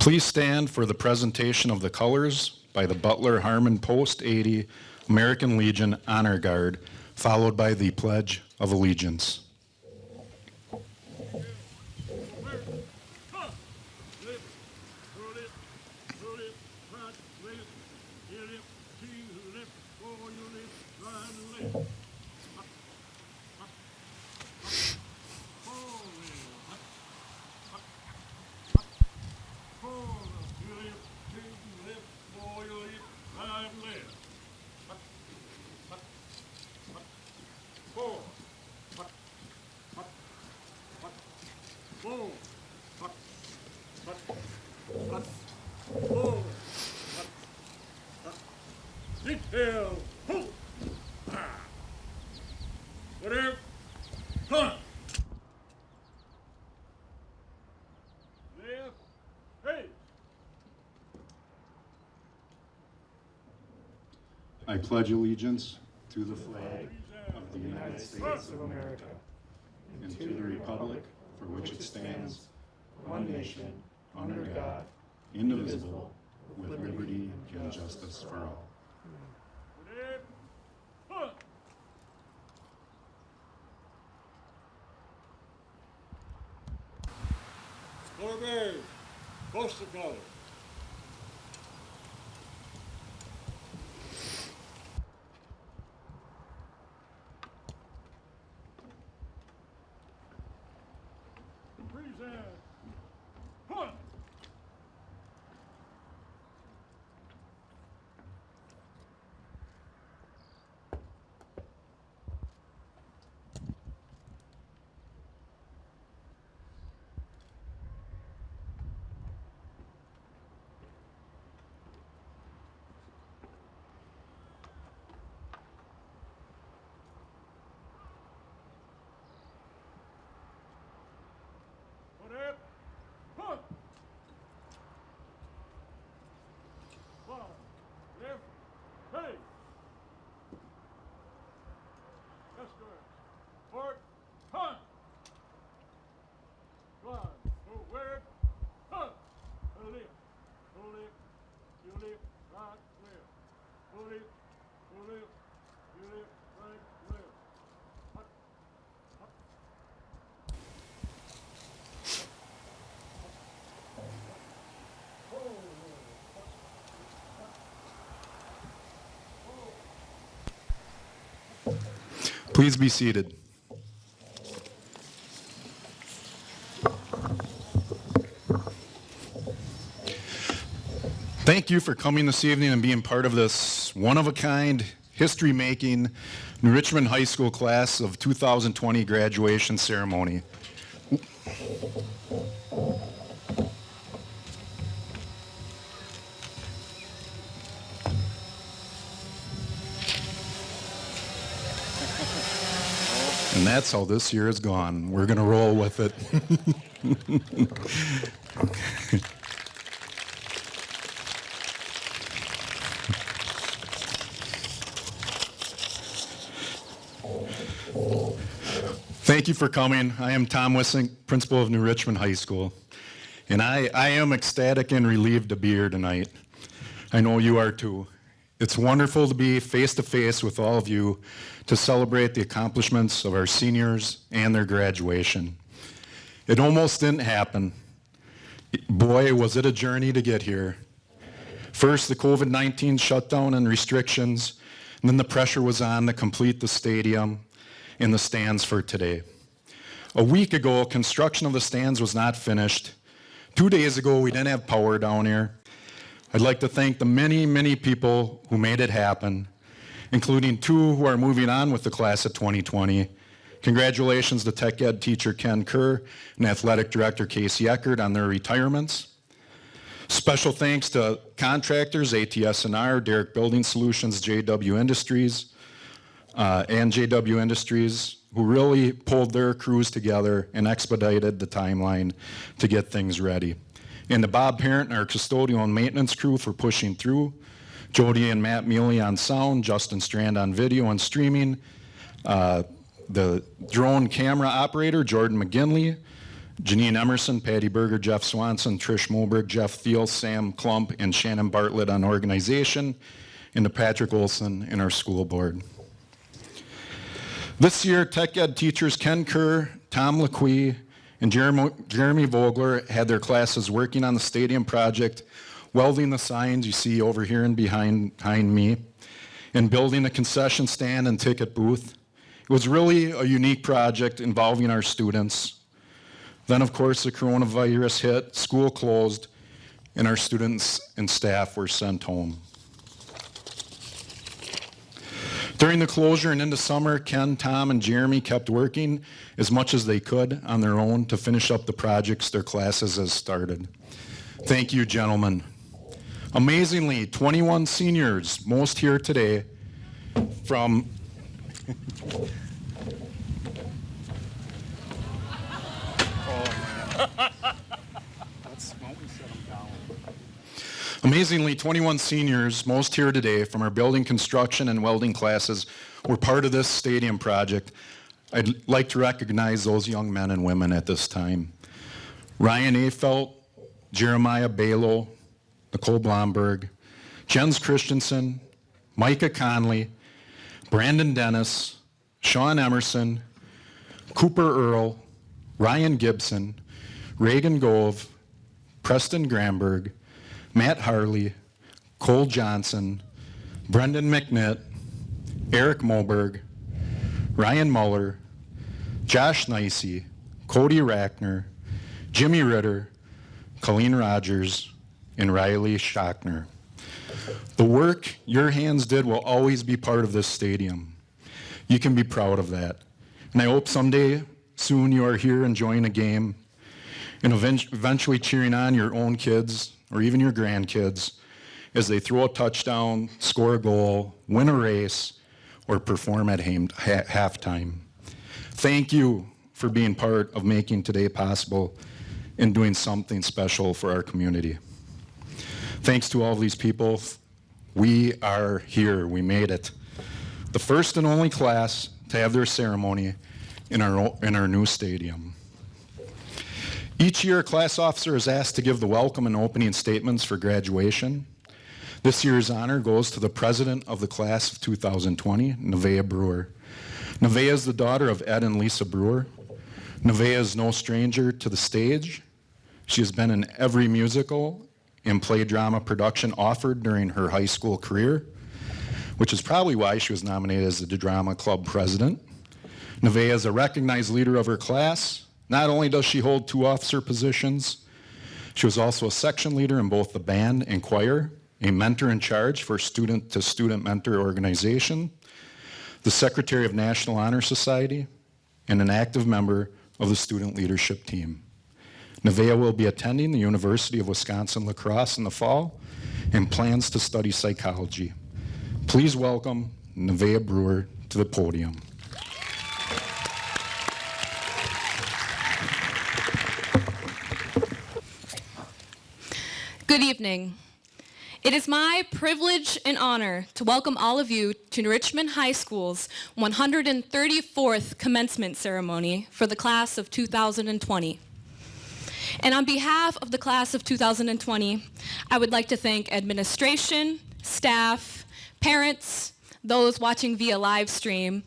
Please stand for the presentation of the colors by the Butler Harmon Post 80 American Legion Honor Guard, followed by the Pledge of Allegiance. Detail, ho! Whatever, hunt! Left, hey! I pledge allegiance to the flag of the United States of America and to the republic for which it stands, one nation, under God, indivisible, with liberty and justice for all. Whatever, hunt! Color bears, post the color. Present, hunt! Whatever, hunt! One, left, hey! That's correct. Forward, hunt! One, forward, hunt! Go left, you left, right, left. Go left, you left, right, left. Hunt, hunt. Please be seated. Thank you for coming this evening and being part of this one-of-a-kind, history-making New Richmond High School class of 2020 graduation ceremony. And that's how this year has gone. We're going to roll with it. Thank you for coming. I am Tom Wissink, principal of New Richmond High School. And I am ecstatic and relieved to be here tonight. I know you are too. It's wonderful to be face-to-face with all of you to celebrate the accomplishments of our seniors and their graduation. It almost didn't happen. Boy, was it a journey to get here. First, the COVID-19 shutdown and restrictions, and then the pressure was on to complete the stadium and the stands for today. A week ago, construction of the stands was not finished. 2 days ago, we didn't have power down here. I'd like to thank the many, many people who made it happen, including two who are moving on with the class of 2020. Congratulations to Tech Ed teacher Ken Kerr and Athletic Director Casey Eckert on their retirements. Special thanks to contractors, ATS&R, Derrick Building Solutions, JW Industries, who really pulled their crews together and expedited the timeline to get things ready. And to Bob Parent and our custodial and maintenance crew for pushing through, Jody and Matt Mealey on sound, Justin Strand on video and streaming, the drone camera operator, Jordan McGinley, Janine Emerson, Patty Berger, Jeff Swanson, Trish Moberg, Jeff Thiel, Sam Klump, and Shannon Bartlett on organization, and to Patrick Olson and our school board. This year, Tech Ed teachers Ken Kerr, Tom LeQuee, and Jeremy Vogler had their classes working on the stadium project, welding the signs you see over here and behind me, and building a concession stand and ticket booth. It was really a unique project involving our students. Then, of course, the coronavirus hit, school closed, and our students and staff were sent home. During the closure and into summer, Ken, Tom, and Jeremy kept working as much as they could on their own to finish up the projects their classes has started. Thank you, gentlemen. Amazingly, 21 seniors, most here today, from Amazingly, 21 seniors, most here today, from our building construction and welding classes, were part of this stadium project. I'd like to recognize those young men and women at this time. Ryan Afelt, Jeremiah Balo, Nicole Blomberg, Jens Christensen, Micah Conley, Brandon Dennis, Sean Emerson, Cooper Earl, Ryan Gibson, Reagan Gove, Preston Gramberg, Matt Harley, Cole Johnson, Brendan McNitt, Eric Moberg, Ryan Muller, Josh Nicey, Cody Rackner, Jimmy Ritter, Colleen Rogers, and Riley Schockner. The work your hands did will always be part of this stadium. You can be proud of that. And I hope someday, soon, you are here enjoying a game and eventually cheering on your own kids or even your grandkids as they throw a touchdown, score a goal, win a race, or perform at halftime. Thank you for being part of making today possible and doing something special for our community. Thanks to all of these people, we are here, we made it. The first and only class to have their ceremony in our new stadium. Each year, a class officer is asked to give the welcome and opening statements for graduation. This year's honor goes to the president of the class of 2020, Nevaeh Brewer. Nevaeh is the daughter of Ed and Lisa Brewer. Nevaeh is no stranger to the stage. She has been in every musical and play drama production offered during her high school career, which is probably why she was nominated as the drama club president. Nevaeh is a recognized leader of her class. Not only does she hold 2 officer positions, she was also a section leader in both the band and choir, a mentor in charge for student-to-student mentor organization, the secretary of National Honor Society, and an active member of the student leadership team. Nevaeh will be attending the University of Wisconsin-La Crosse in the fall and plans to study psychology. Please welcome Nevaeh Brewer to the podium. Good evening. It is my privilege and honor to welcome all of you to Richmond High School's 134th commencement ceremony for the class of 2020. And on behalf of the class of 2020, I would like to thank administration, staff, parents, those watching via live stream,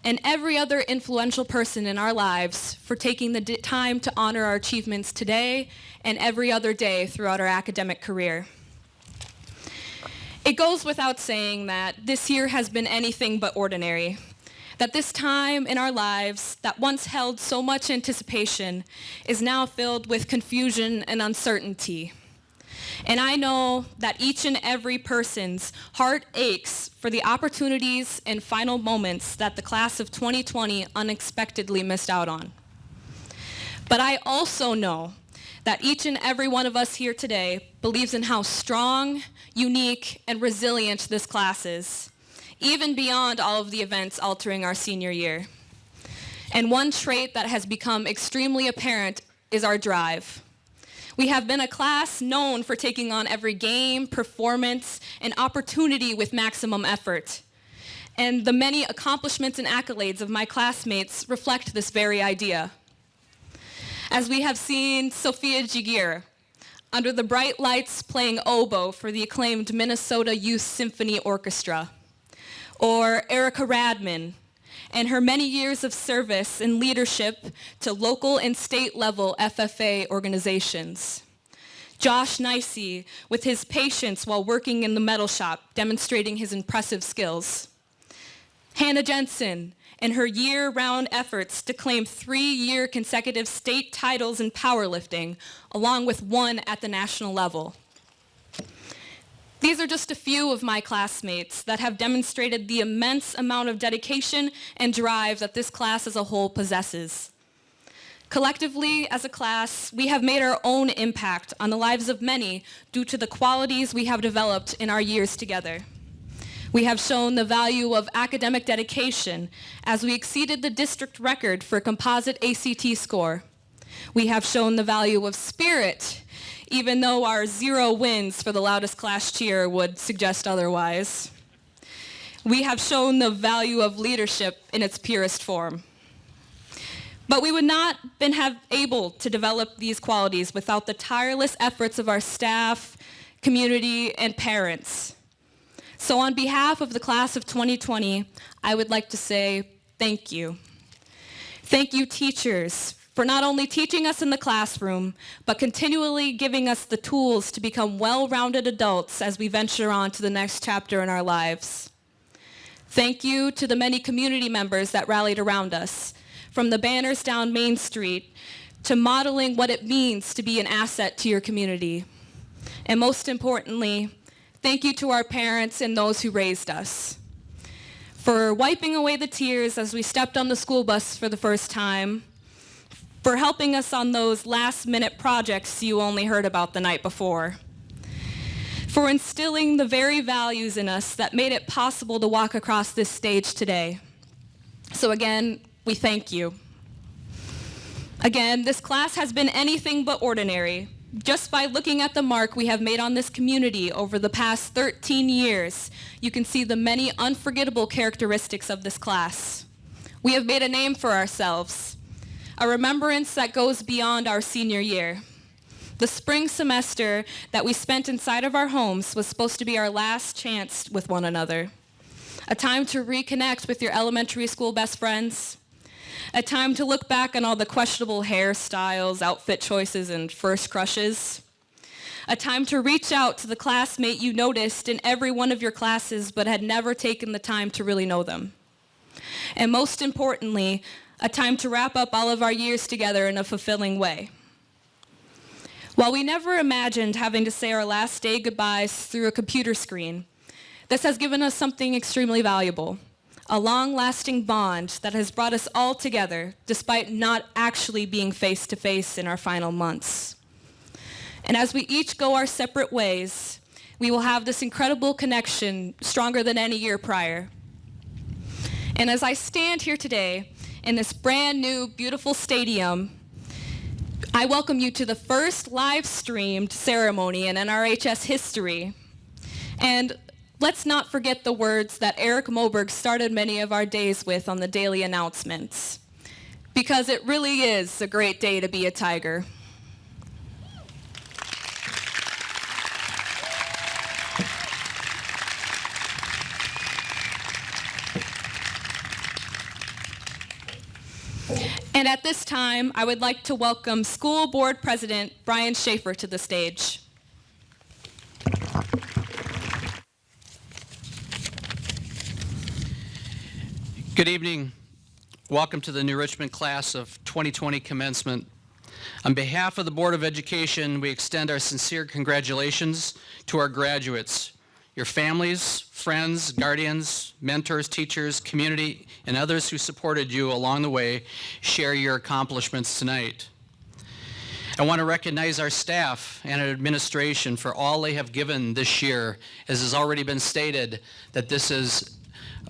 and every other influential person in our lives for taking the time to honor our achievements today and every other day throughout our academic career. It goes without saying that this year has been anything but ordinary, that this time in our lives that once held so much anticipation is now filled with confusion and uncertainty. And I know that each and every person's heart aches for the opportunities and final moments that the class of 2020 unexpectedly missed out on. But I also know that each and every one of us here today believes in how strong, unique, and resilient this class is, even beyond all of the events altering our senior year. And one trait that has become extremely apparent is our drive. We have been a class known for taking on every game, performance, and opportunity with maximum effort. And the many accomplishments and accolades of my classmates reflect this very idea. as we have seen Sophia Jigir under the bright lights playing oboe for the acclaimed Minnesota Youth Symphony Orchestra, or Erica Radman and her many years of service and leadership to local and state level FFA organizations. Josh Nicey with his patience while working in the metal shop, demonstrating his impressive skills. Hannah Jensen and her year-round efforts to claim 3-year consecutive state titles in powerlifting, along with 1 at the national level. These are just a few of my classmates that have demonstrated the immense amount of dedication and drive that this class as a whole possesses. Collectively, as a class, we have made our own impact on the lives of many due to the qualities we have developed in our years together. We have shown the value of academic dedication as we exceeded the district record for composite ACT score. We have shown the value of spirit, even though our 0 wins for the loudest class cheer would suggest otherwise. We have shown the value of leadership in its purest form. But we would not have been able to develop these qualities without the tireless efforts of our staff, community, and parents. So on behalf of the class of 2020, I would like to say thank you. Thank you, teachers, for not only teaching us in the classroom, but continually giving us the tools to become well-rounded adults as we venture on to the next chapter in our lives. Thank you to the many community members that rallied around us, from the banners down Main Street to modeling what it means to be an asset to your community. And most importantly, thank you to our parents and those who raised us for wiping away the tears as we stepped on the school bus for the first time, for helping us on those last-minute projects you only heard about the night before, for instilling the very values in us that made it possible to walk across this stage today. So again, we thank you. Again, this class has been anything but ordinary. Just by looking at the mark we have made on this community over the past 13 years, you can see the many unforgettable characteristics of this class. We have made a name for ourselves, a remembrance that goes beyond our senior year. The spring semester that we spent inside of our homes was supposed to be our last chance with one another. A time to reconnect with your elementary school best friends. A time to look back on all the questionable hairstyles, outfit choices, and first crushes. A time to reach out to the classmate you noticed in every one of your classes but had never taken the time to really know them. And most importantly, a time to wrap up all of our years together in a fulfilling way. While we never imagined having to say our last day goodbyes through a computer screen, this has given us something extremely valuable. A long-lasting bond that has brought us all together despite not actually being face-to-face in our final months. And as we each go our separate ways, we will have this incredible connection stronger than any year prior. And as I stand here today in this brand new, beautiful stadium, I welcome you to the first live-streamed ceremony in NRHS history. And let's not forget the words that Eric Moberg started many of our days with on the daily announcements, because it really is a great day to be a Tiger. And at this time, I would like to welcome School Board President Brian Shafer to the stage. Good evening. Welcome to the New Richmond class of 2020 commencement. On behalf of the Board of Education, we extend our sincere congratulations to our graduates, your families, friends, guardians, mentors, teachers, community, and others who supported you along the way. Share your accomplishments tonight. I want to recognize our staff and our administration for all they have given this year. As has already been stated, that this is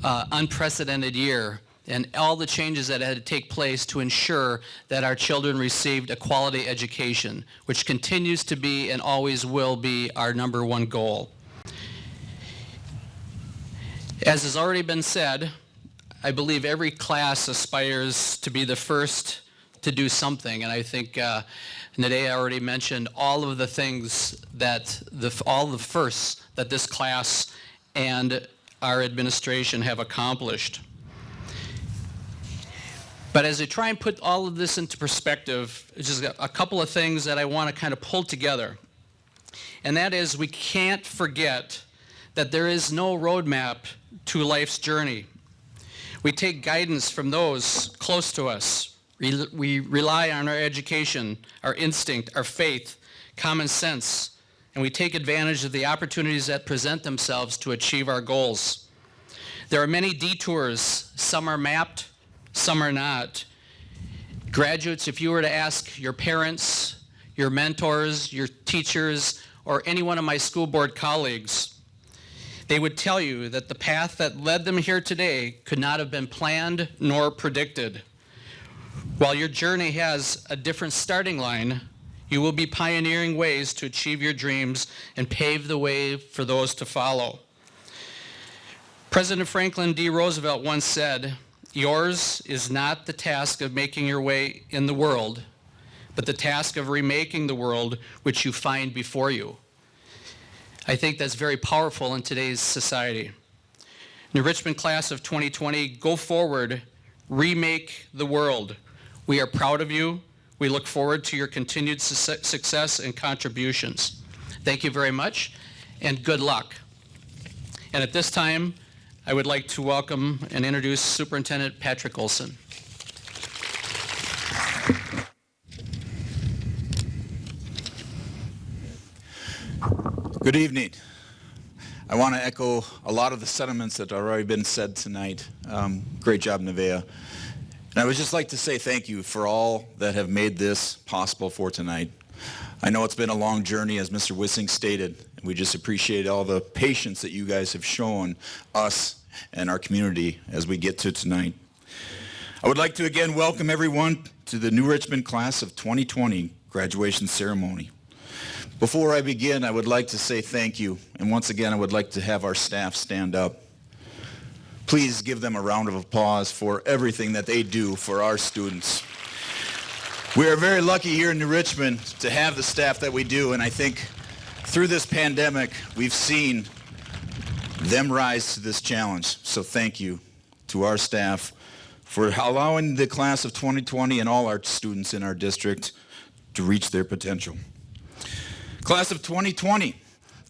unprecedented year, and all the changes that had to take place to ensure that our children received a quality education, which continues to be and always will be our number one goal. As has already been said, I believe every class aspires to be the first to do something. And I think Nevaeh already mentioned all of the things that, all the firsts that this class and our administration have accomplished. But as I try and put all of this into perspective, it's just a couple of things that I want to kind of pull together. And that is, we can't forget that there is no roadmap to life's journey. We take guidance from those close to us. We rely on our education, our instinct, our faith, common sense, and we take advantage of the opportunities that present themselves to achieve our goals. There are many detours. Some are mapped, some are not. Graduates, if you were to ask your parents, your mentors, your teachers, or any one of my school board colleagues, they would tell you that the path that led them here today could not have been planned nor predicted. While your journey has a different starting line, you will be pioneering ways to achieve your dreams and pave the way for those to follow. President Franklin D. Roosevelt once said, "Yours is not the task of making your way in the world, but the task of remaking the world which you find before you." I think that's very powerful in today's society. The Richmond class of 2020, go forward, remake the world. We are proud of you. We look forward to your continued success and contributions. Thank you very much, and good luck. And at this time, I would like to welcome and introduce Superintendent Patrick Olson. Good evening. I want to echo a lot of the sentiments that have already been said tonight. Great job, Nevaeh. And I would just like to say thank you for all that have made this possible for tonight. I know it's been a long journey, as Mr. Wissink stated, and we just appreciate all the patience that you guys have shown us and our community as we get to tonight. I would like to again welcome everyone to the New Richmond class of 2020 graduation ceremony. Before I begin, I would like to say thank you, and once again I would like to have our staff stand up. Please give them a round of applause for everything that they do for our students. We are very lucky here in New Richmond to have the staff that we do, and I think through this pandemic we've seen them rise to this challenge. So thank you to our staff for allowing the class of 2020 and all our students in our district to reach their potential. Class of 2020,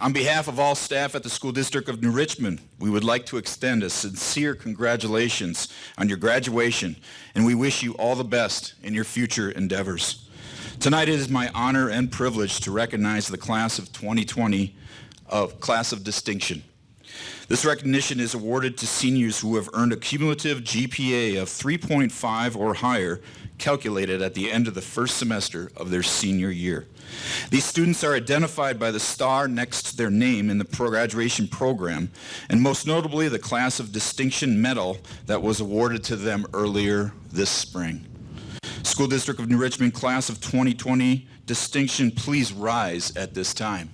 on behalf of all staff at the School District of New Richmond, we would like to extend a sincere congratulations on your graduation, and we wish you all the best in your future endeavors. Tonight it is my honor and privilege to recognize the class of 2020 class of distinction. This recognition is awarded to seniors who have earned a cumulative GPA of 3.5 or higher, calculated at the end of the first semester of their senior year. These students are identified by the star next to their name in the graduation program, and most notably the Class of Distinction Medal that was awarded to them earlier this spring. School District of New Richmond Class of 2020 distinction, please rise at this time.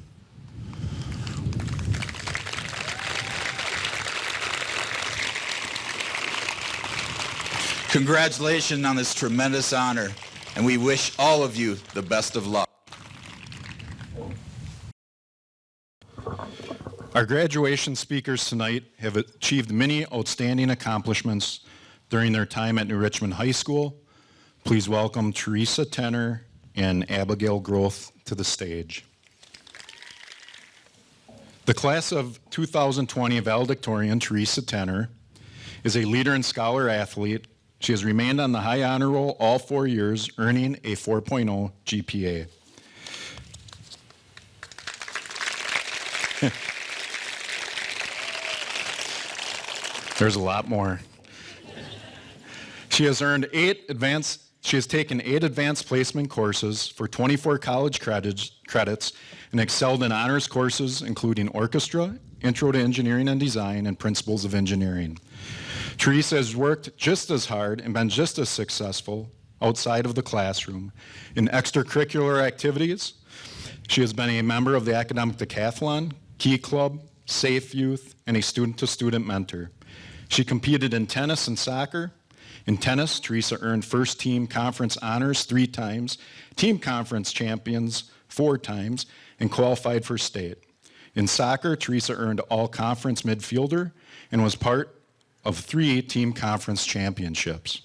Congratulations on this tremendous honor, and we wish all of you the best of luck. Our graduation speakers tonight have achieved many outstanding accomplishments during their time at New Richmond High School. Please welcome Teresa, Tenor, and Abigail Groth to the stage. The class of 2020 Valedictorian, Teresa Tenor, is a leader and scholar athlete. She has remained on the high honor roll all 4 years, earning a 4.0 GPA. There's a lot more. She has taken 8 advanced placement courses for 24 college credits and excelled in honors courses including orchestra, intro to engineering and design, and principles of engineering. Teresa has worked just as hard and been just as successful outside of the classroom in extracurricular activities. She has been a member of the Academic Decathlon, Key Club, Safe Youth, and a student-to-student mentor. She competed in tennis and soccer In tennis, Teresa earned first team conference honors 3 times, team conference champions 4 times, and qualified for state. In soccer, Teresa earned all-conference midfielder and was part of 3 team conference championships.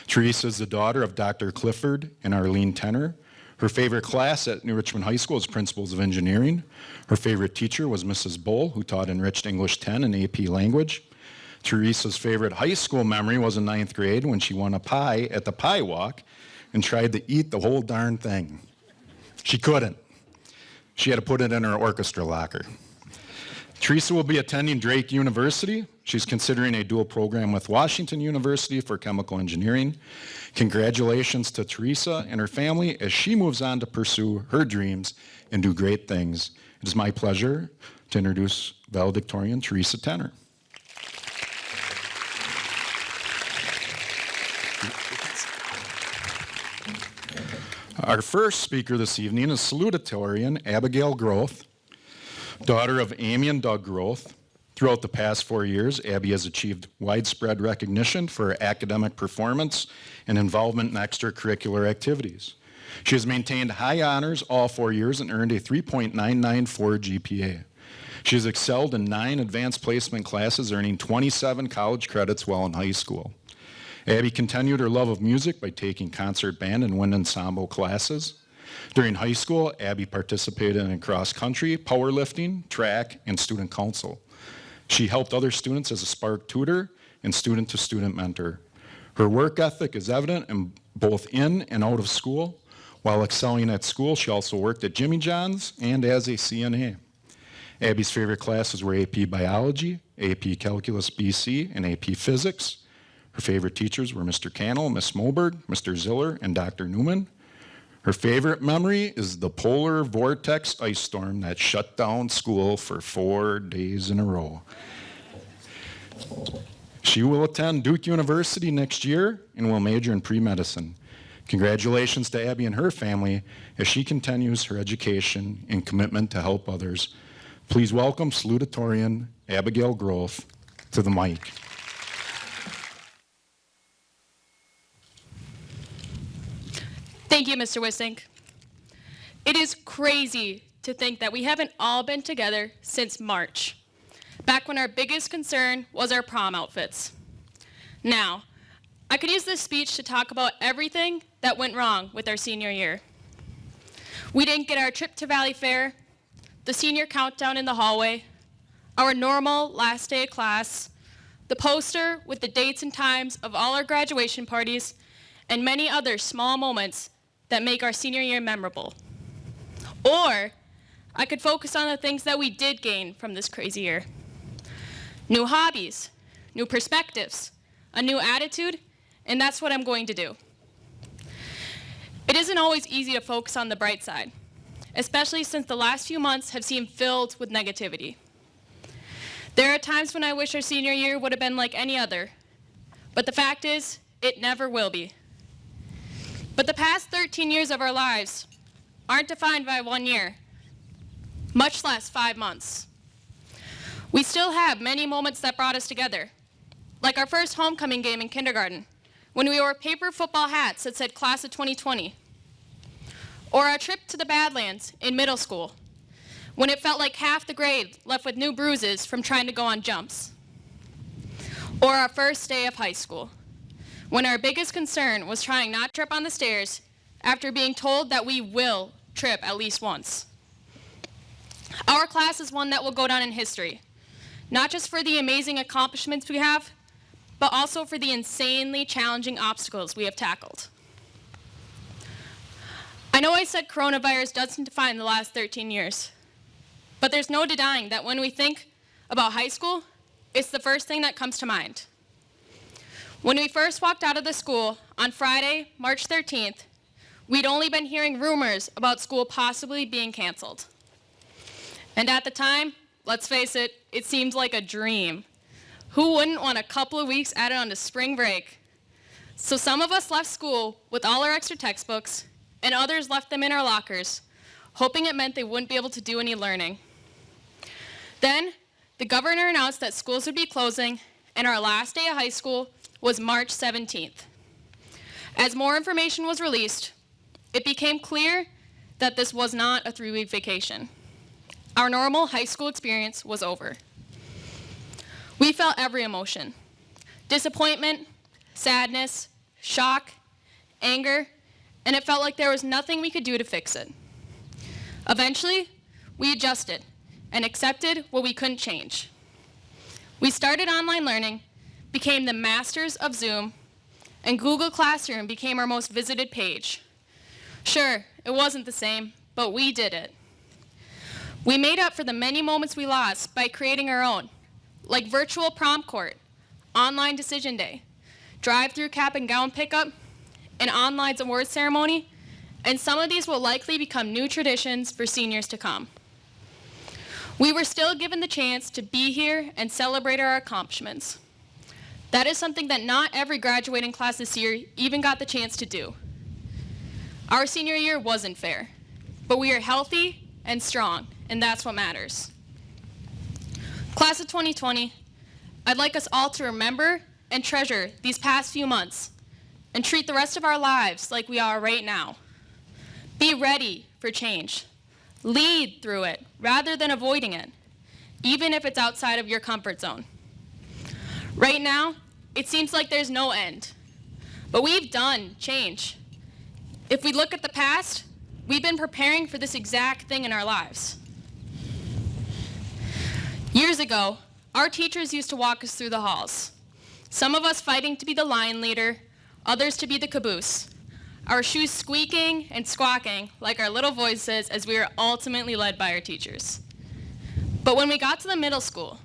Teresa is the daughter of Dr. Clifford and Arlene Tenor. Her favorite class at New Richmond High School is Principles of Engineering. Her favorite teacher was Mrs. Bull, who taught Enriched English 10 and AP Language. Teresa's favorite high school memory was in 9th grade when she won a pie at the pie walk and tried to eat the whole darn thing. She couldn't. She had to put it in her orchestra locker. Teresa will be attending Drake University. She's considering a dual program with Washington University for chemical engineering. Congratulations to Teresa and her family as she moves on to pursue her dreams and do great things. It is my pleasure to introduce Valedictorian Teresa Tenor. Our first speaker this evening is Salutatorian Abigail Groth, daughter of Amy and Doug Groth. Throughout the past 4 years, Abby has achieved widespread recognition for her academic performance and involvement in extracurricular activities. She has maintained high honors all 4 years and earned a 3.994 GPA. She has excelled in 9 advanced placement classes, earning 27 college credits while in high school. Abby continued her love of music by taking concert band and wind ensemble classes. During high school, Abby participated in cross-country, powerlifting, track, and student council. She helped other students as a Spark tutor and student-to-student mentor. Her work ethic is evident in both in and out of school. While excelling at school, she also worked at Jimmy John's and as a CNA. Abby's favorite classes were AP Biology, AP Calculus BC, and AP Physics. Her favorite teachers were Mr. Cannell, Miss Moberg, Mr. Ziller, and Dr. Newman. Her favorite memory is the polar vortex ice storm that shut down school for 4 days in a row. She will attend Duke University next year and will major in pre-medicine. Congratulations to Abby and her family as she continues her education and commitment to help others. Please welcome Salutatorian Abigail Groth to the mic. Thank you, Mr. Wissink. It is crazy to think that we haven't all been together since March, back when our biggest concern was our prom outfits. Now, I could use this speech to talk about everything that went wrong with our senior year. We didn't get our trip to Valley Fair, the senior countdown in the hallway, our normal last day of class, the poster with the dates and times of all our graduation parties, and many other small moments that make our senior year memorable. Or I could focus on the things that we did gain from this crazy year. New hobbies, new perspectives, a new attitude, and that's what I'm going to do. It isn't always easy to focus on the bright side, especially since the last few months have seemed filled with negativity. There are times when I wish our senior year would have been like any other, but the fact is, it never will be. But the past 13 years of our lives aren't defined by 1 year, much less 5 months. We still have many moments that brought us together, like our first homecoming game in kindergarten, when we wore paper football hats that said Class of 2020, or our trip to the Badlands in middle school, when it felt like half the grade left with new bruises from trying to go on jumps, or our first day of high school, when our biggest concern was trying not to trip on the stairs after being told that we will trip at least once. Our class is one that will go down in history, not just for the amazing accomplishments we have, but also for the insanely challenging obstacles we have tackled. I know I said coronavirus doesn't define the last 13 years, but there's no denying that when we think about high school, it's the first thing that comes to mind. When we first walked out of the school on Friday, March 13th, we'd only been hearing rumors about school possibly being canceled. And at the time, let's face it, it seemed like a dream. Who wouldn't want a couple of weeks added on to spring break? So some of us left school with all our extra textbooks, and others left them in our lockers, hoping it meant they wouldn't be able to do any learning. Then, the governor announced that schools would be closing, and our last day of high school was March 17th. As more information was released, it became clear that this was not a 3-week vacation. Our normal high school experience was over. We felt every emotion: disappointment, sadness, shock, anger, and it felt like there was nothing we could do to fix it. Eventually, we adjusted and accepted what we couldn't change. We started online learning, became the masters of Zoom, and Google Classroom became our most visited page. Sure, it wasn't the same, but we did it. We made up for the many moments we lost by creating our own, like virtual prom court, online decision day, drive-through cap and gown pickup, an online awards ceremony, and some of these will likely become new traditions for seniors to come. We were still given the chance to be here and celebrate our accomplishments. That is something that not every graduating class this year even got the chance to do. Our senior year wasn't fair, but we are healthy and strong, and that's what matters. Class of 2020, I'd like us all to remember and treasure these past few months and treat the rest of our lives like we are right now. Be ready for change. Lead through it rather than avoiding it, even if it's outside of your comfort zone. Right now, it seems like there's no end, but we've done change. If we look at the past, we've been preparing for this exact thing in our lives. Years ago, our teachers used to walk us through the halls. Some of us fighting to be the line leader, others to be the caboose. Our shoes squeaking and squawking like our little voices as we were ultimately led by our teachers. But when we got to the middle school,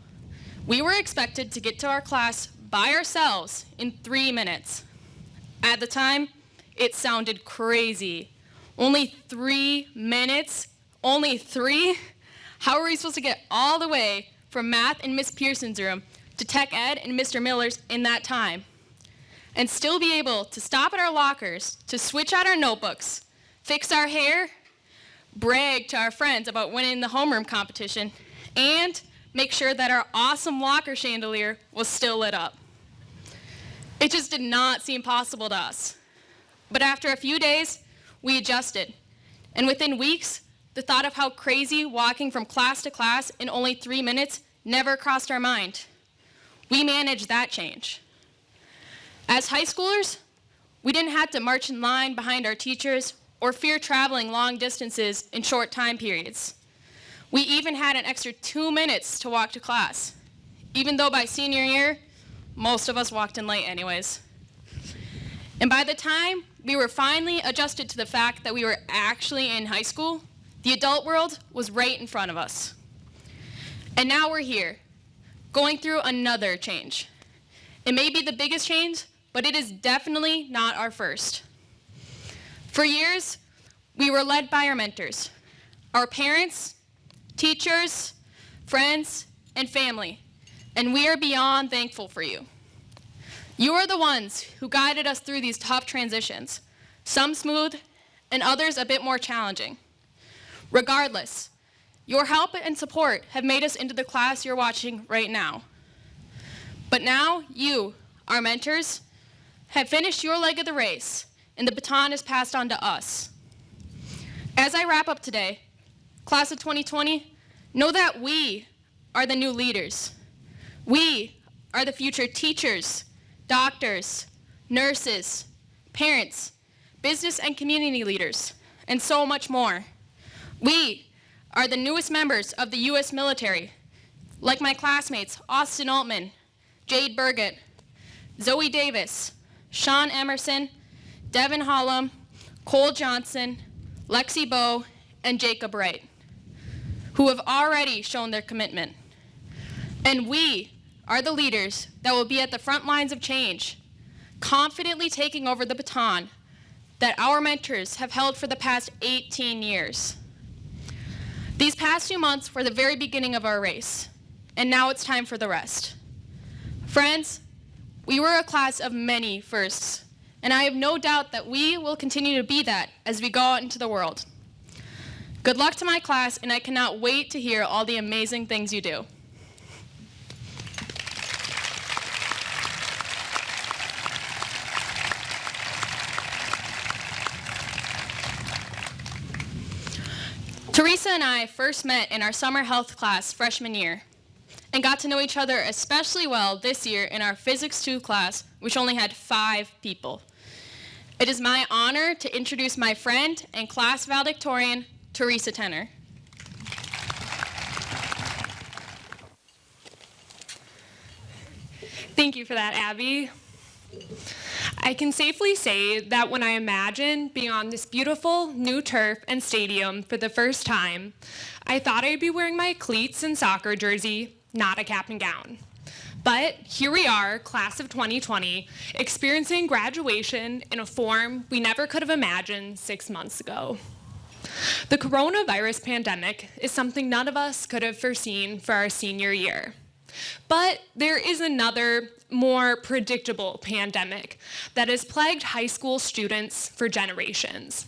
we were expected to get to our class by ourselves in 3 minutes. At the time, it sounded crazy. Only 3 minutes? Only 3? How are we supposed to get all the way from math in Miss Pearson's room to tech ed in Mr. Miller's in that time? And still be able to stop at our lockers to switch out our notebooks, fix our hair, brag to our friends about winning the homeroom competition, and make sure that our awesome locker chandelier was still lit up. It just did not seem possible to us. But after a few days, we adjusted. And within weeks, the thought of how crazy walking from class to class in only 3 minutes never crossed our mind. We managed that change. As high schoolers, we didn't have to march in line behind our teachers or fear traveling long distances in short time periods. We even had an extra 2 minutes to walk to class, even though by senior year, most of us walked in late anyways. And by the time we were finally adjusted to the fact that we were actually in high school, the adult world was right in front of us. And now we're here, going through another change. It may be the biggest change, but it is definitely not our first. For years, we were led by our mentors, our parents, teachers, friends, and family, and we are beyond thankful for you. You are the ones who guided us through these tough transitions, some smooth and others a bit more challenging. Regardless, your help and support have made us into the class you're watching right now. But now you, our mentors, have finished your leg of the race, and the baton is passed on to us. As I wrap up today, class of 2020, know that we are the new leaders. We are the future teachers, doctors, nurses, parents, business and community leaders, and so much more. We are the newest members of the U.S. military, like my classmates Austin Altman, Jade Burgett, Zoe Davis, Sean Emerson, Devin Hollum, Cole Johnson, Lexi Bowe, and Jacob Wright, who have already shown their commitment. And we are the leaders that will be at the front lines of change, confidently taking over the baton that our mentors have held for the past 18 years. These past few months were the very beginning of our race, and now it's time for the rest. Friends, we were a class of many firsts, and I have no doubt that we will continue to be that as we go out into the world. Good luck to my class, and I cannot wait to hear all the amazing things you do. Teresa and I first met in our summer health class freshman year and got to know each other especially well this year in our Physics 2 class, which only had 5 people. It is my honor to introduce my friend and class valedictorian, Teresa Tenor. Thank you for that, Abby. I can safely say that when I imagine being on this beautiful new turf and stadium for the first time, I thought I'd be wearing my cleats and soccer jersey, not a cap and gown. But here we are, class of 2020, experiencing graduation in a form we never could have imagined 6 months ago. The coronavirus pandemic is something none of us could have foreseen for our senior year. But there is another, more predictable pandemic that has plagued high school students for generations.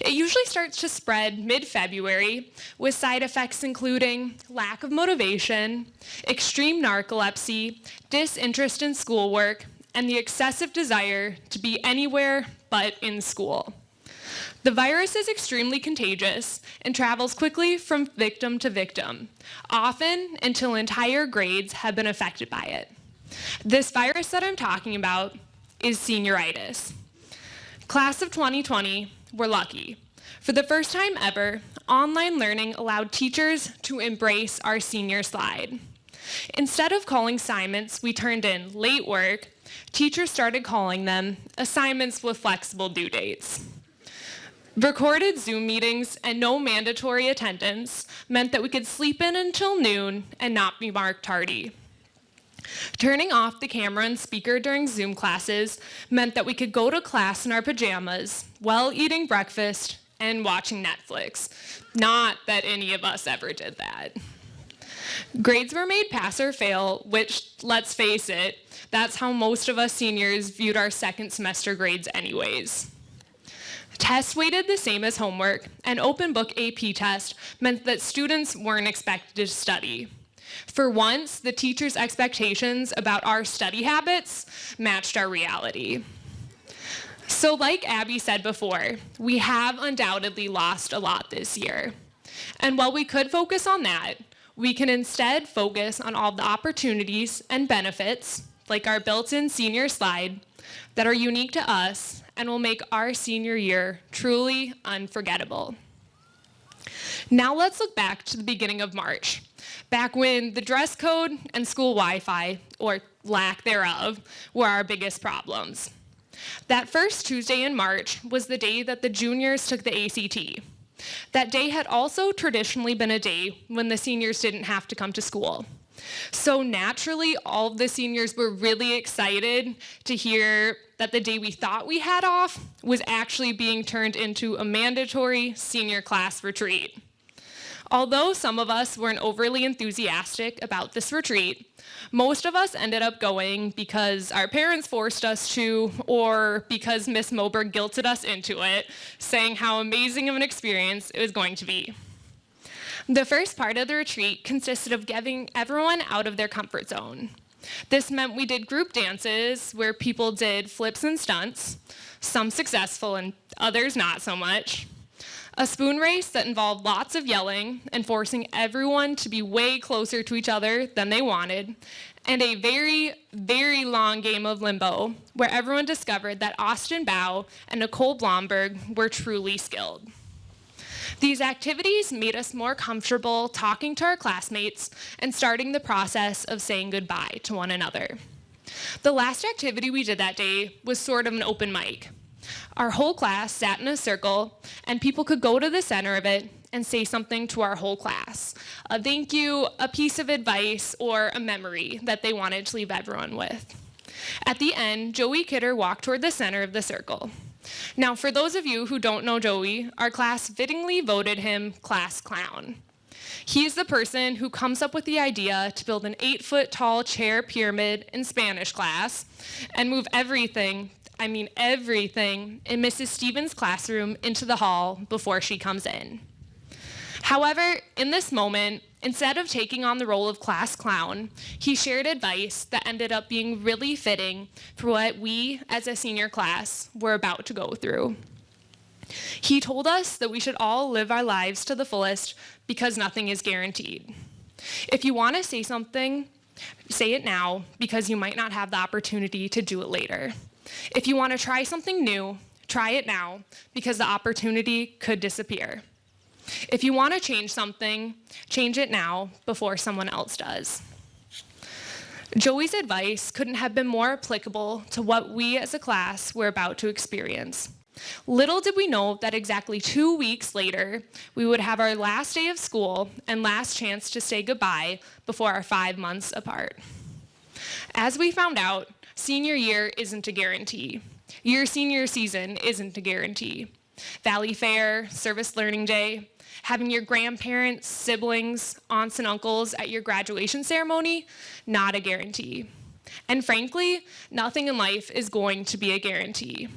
It usually starts to spread mid-February, with side effects including lack of motivation, extreme narcolepsy, disinterest in schoolwork, and the excessive desire to be anywhere but in school. The virus is extremely contagious and travels quickly from victim to victim, often until entire grades have been affected by it. This virus that I'm talking about is senioritis. Class of 2020, we're lucky. For the first time ever, online learning allowed teachers to embrace our senior slide. Instead of calling assignments we turned in late work, teachers started calling them assignments with flexible due dates. Recorded Zoom meetings and no mandatory attendance meant that we could sleep in until noon and not be marked tardy. Turning off the camera and speaker during Zoom classes meant that we could go to class in our pajamas while eating breakfast and watching Netflix. Not that any of us ever did that. Grades were made pass or fail, which, let's face it, that's how most of us seniors viewed our second semester grades anyways. Tests weighted the same as homework, and open book AP test meant that students weren't expected to study. For once, the teacher's expectations about our study habits matched our reality. So like Abby said before, we have undoubtedly lost a lot this year. And while we could focus on that, we can instead focus on all the opportunities and benefits, like our built-in senior slide, that are unique to us and will make our senior year truly unforgettable. Now let's look back to the beginning of March, back when the dress code and school Wi-Fi, or lack thereof, were our biggest problems. That first Tuesday in March was the day that the juniors took the ACT. That day had also traditionally been a day when the seniors didn't have to come to school. So naturally, all of the seniors were really excited to hear that the day we thought we had off was actually being turned into a mandatory senior class retreat. Although some of us weren't overly enthusiastic about this retreat, most of us ended up going because our parents forced us to, or because Miss Moberg guilted us into it, saying how amazing of an experience it was going to be. The first part of the retreat consisted of getting everyone out of their comfort zone. This meant we did group dances where people did flips and stunts, some successful and others not so much. A spoon race that involved lots of yelling and forcing everyone to be way closer to each other than they wanted, and a very, very long game of limbo where everyone discovered that Austin Bow and Nicole Blomberg were truly skilled. These activities made us more comfortable talking to our classmates and starting the process of saying goodbye to one another. The last activity we did that day was sort of an open mic. Our whole class sat in a circle, and people could go to the center of it and say something to our whole class. A thank you, a piece of advice, or a memory that they wanted to leave everyone with. At the end, Joey Kidder walked toward the center of the circle. Now, for those of you who don't know Joey, our class fittingly voted him class clown. He's the person who comes up with the idea to build an 8-foot-tall chair pyramid in Spanish class and move everything in Mrs. Stevens' classroom into the hall before she comes in. However, in this moment, instead of taking on the role of class clown, he shared advice that ended up being really fitting for what we, as a senior class, were about to go through. He told us that we should all live our lives to the fullest because nothing is guaranteed. If you want to say something, say it now because you might not have the opportunity to do it later. If you want to try something new, try it now because the opportunity could disappear. If you want to change something, change it now before someone else does. Joey's advice couldn't have been more applicable to what we as a class were about to experience. Little did we know that exactly 2 weeks later, we would have our last day of school and last chance to say goodbye before our 5 months apart. As we found out, senior year isn't a guarantee. Your senior season isn't a guarantee. Valley Fair, Service Learning Day, having your grandparents, siblings, aunts, and uncles at your graduation ceremony, not a guarantee. And frankly, nothing in life is going to be a guarantee.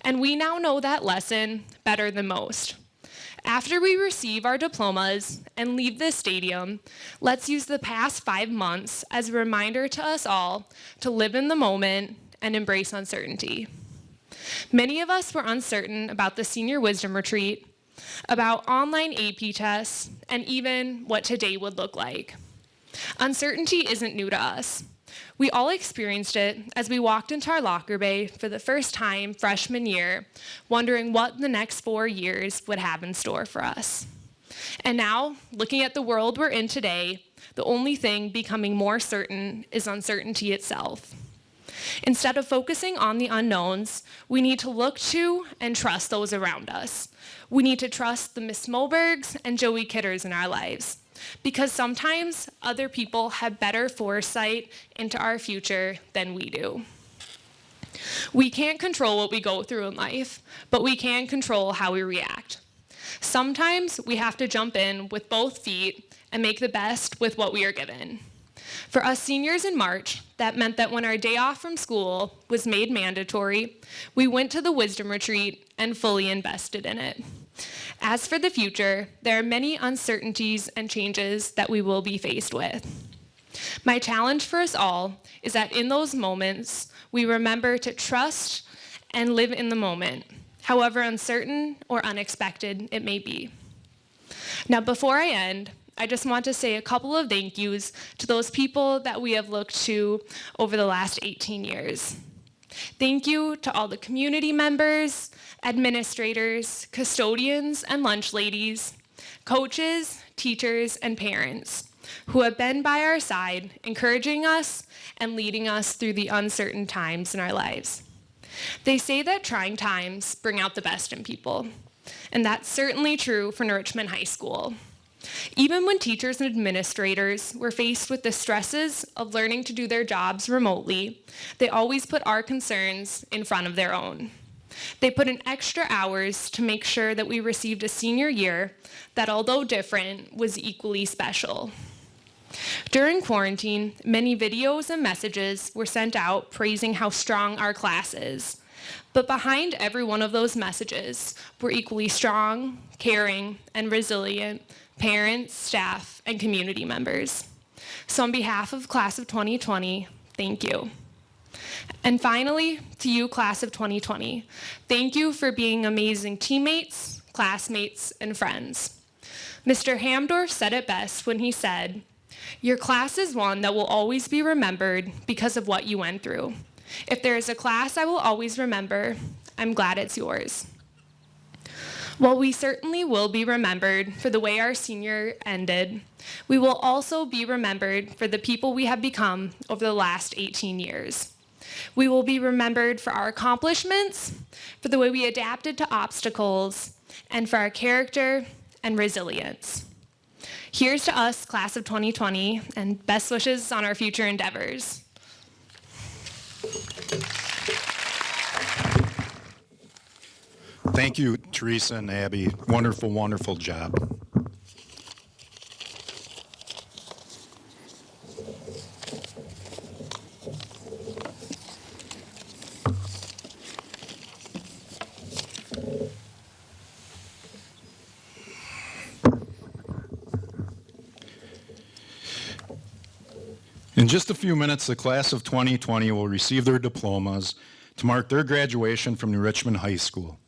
And we now know that lesson better than most. After we receive our diplomas and leave this stadium, let's use the past 5 months as a reminder to us all to live in the moment and embrace uncertainty. Many of us were uncertain about the senior wisdom retreat, about online AP tests, and even what today would look like. Uncertainty isn't new to us. We all experienced it as we walked into our locker bay for the first time freshman year, wondering what the next 4 years would have in store for us. And now, looking at the world we're in today, the only thing becoming more certain is uncertainty itself. Instead of focusing on the unknowns, we need to look to and trust those around us. We need to trust the Miss Mobergs and Joey Kidders in our lives, because sometimes other people have better foresight into our future than we do. We can't control what we go through in life, but we can control how we react. Sometimes we have to jump in with both feet and make the best with what we are given. For us seniors in March, that meant that when our day off from school was made mandatory, we went to the wisdom retreat and fully invested in it. As for the future, there are many uncertainties and changes that we will be faced with. My challenge for us all is that in those moments, we remember to trust and live in the moment, however uncertain or unexpected it may be. Now, before I end, I just want to say a couple of thank yous to those people that we have looked to over the last 18 years. Thank you to all the community members, administrators, custodians, and lunch ladies, coaches, teachers, and parents who have been by our side, encouraging us and leading us through the uncertain times in our lives. They say that trying times bring out the best in people, and that's certainly true for New Richmond High School. Even when teachers and administrators were faced with the stresses of learning to do their jobs remotely, they always put our concerns in front of their own. They put in extra hours to make sure that we received a senior year that, although different, was equally special. During quarantine, many videos and messages were sent out praising how strong our class is. But behind every one of those messages were equally strong, caring, and resilient parents, staff, and community members. So on behalf of Class of 2020, thank you. And finally, to you, Class of 2020, thank you for being amazing teammates, classmates, and friends. Mr. Hamdorf said it best when he said, "Your class is one that will always be remembered because of what you went through. If there is a class I will always remember, I'm glad it's yours." While we certainly will be remembered for the way our senior ended, we will also be remembered for the people we have become over the last 18 years. We will be remembered for our accomplishments, for the way we adapted to obstacles, and for our character and resilience. Here's to us, Class of 2020, and best wishes on our future endeavors. Thank you, Teresa and Abby. Wonderful, wonderful job. In just a few minutes, the class of 2020 will receive their diplomas to mark their graduation from New Richmond High School.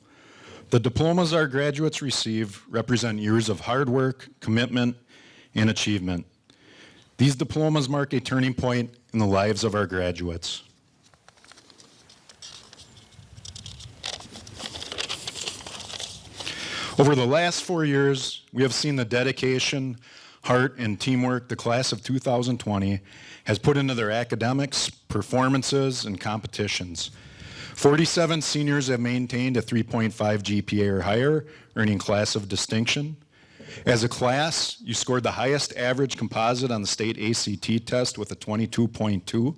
The diplomas our graduates receive represent years of hard work, commitment, and achievement. These diplomas mark a turning point in the lives of our graduates. Over the last 4 years, we have seen the dedication, heart, and teamwork the class of 2020 has put into their academics, performances, and competitions. 47 seniors have maintained a 3.5 GPA or higher, earning class of distinction. As a class, you scored the highest average composite on the state ACT test with a 22.2.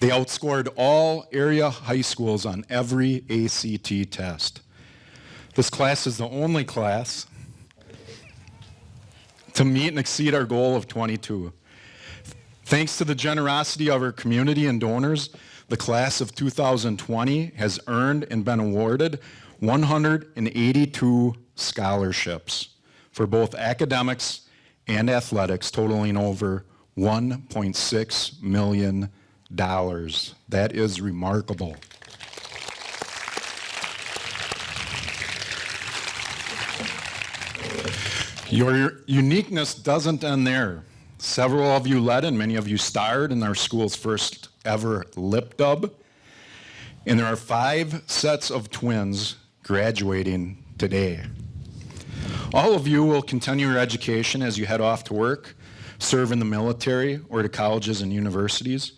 They outscored all area high schools on every ACT test. This class is the only class to meet and exceed our goal of 22. Thanks to the generosity of our community and donors, the class of 2020 has earned and been awarded 182 scholarships for both academics and athletics, totaling over $1.6 million. That is remarkable. Your uniqueness doesn't end there. Several of you led and many of you starred in our school's first ever lip dub. And there are 5 sets of twins graduating today. All of you will continue your education as you head off to work, serve in the military, or to colleges and universities.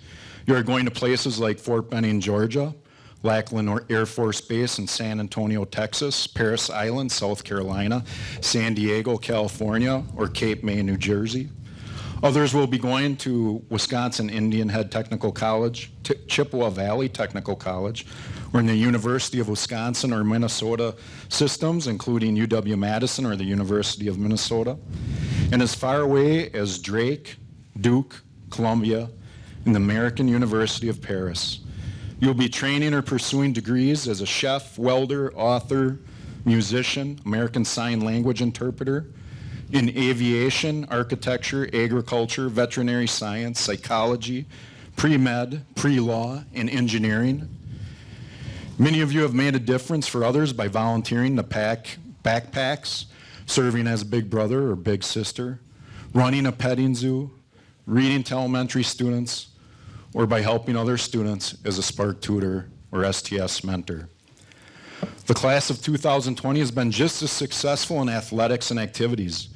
You are going to places like Fort Benning, Georgia, Lackland Air Force Base in San Antonio, Texas, Parris Island, South Carolina, San Diego, California, or Cape May, New Jersey. Others will be going to Wisconsin Indian Head Technical College, Chippewa Valley Technical College, or in the University of Wisconsin or Minnesota systems, including UW-Madison or the University of Minnesota, and as far away as Drake, Duke, Columbia, and the American University of Paris. You'll be training or pursuing degrees as a chef, welder, author, musician, American Sign Language interpreter, in aviation, architecture, agriculture, veterinary science, psychology, pre-med, pre-law, and engineering. Many of you have made a difference for others by volunteering to pack backpacks, serving as a big brother or big sister, running a petting zoo, reading to elementary students, or by helping other students as a Spark tutor or STS mentor. The class of 2020 has been just as successful in athletics and activities.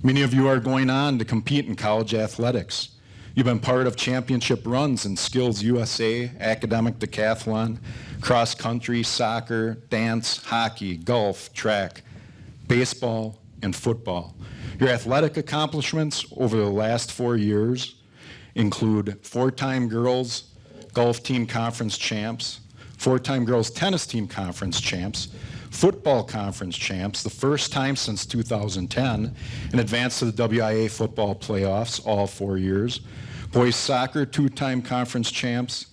Many of you are going on to compete in college athletics. You've been part of championship runs in Skills USA, academic decathlon, cross country, soccer, dance, hockey, golf, track, baseball, and football. Your athletic accomplishments over the last 4 years include 4-time girls golf team conference champs, 4-time girls tennis team conference champs, football conference champs, the first time since 2010, and advanced to the WIA football playoffs all 4 years, boys soccer 2-time conference champs,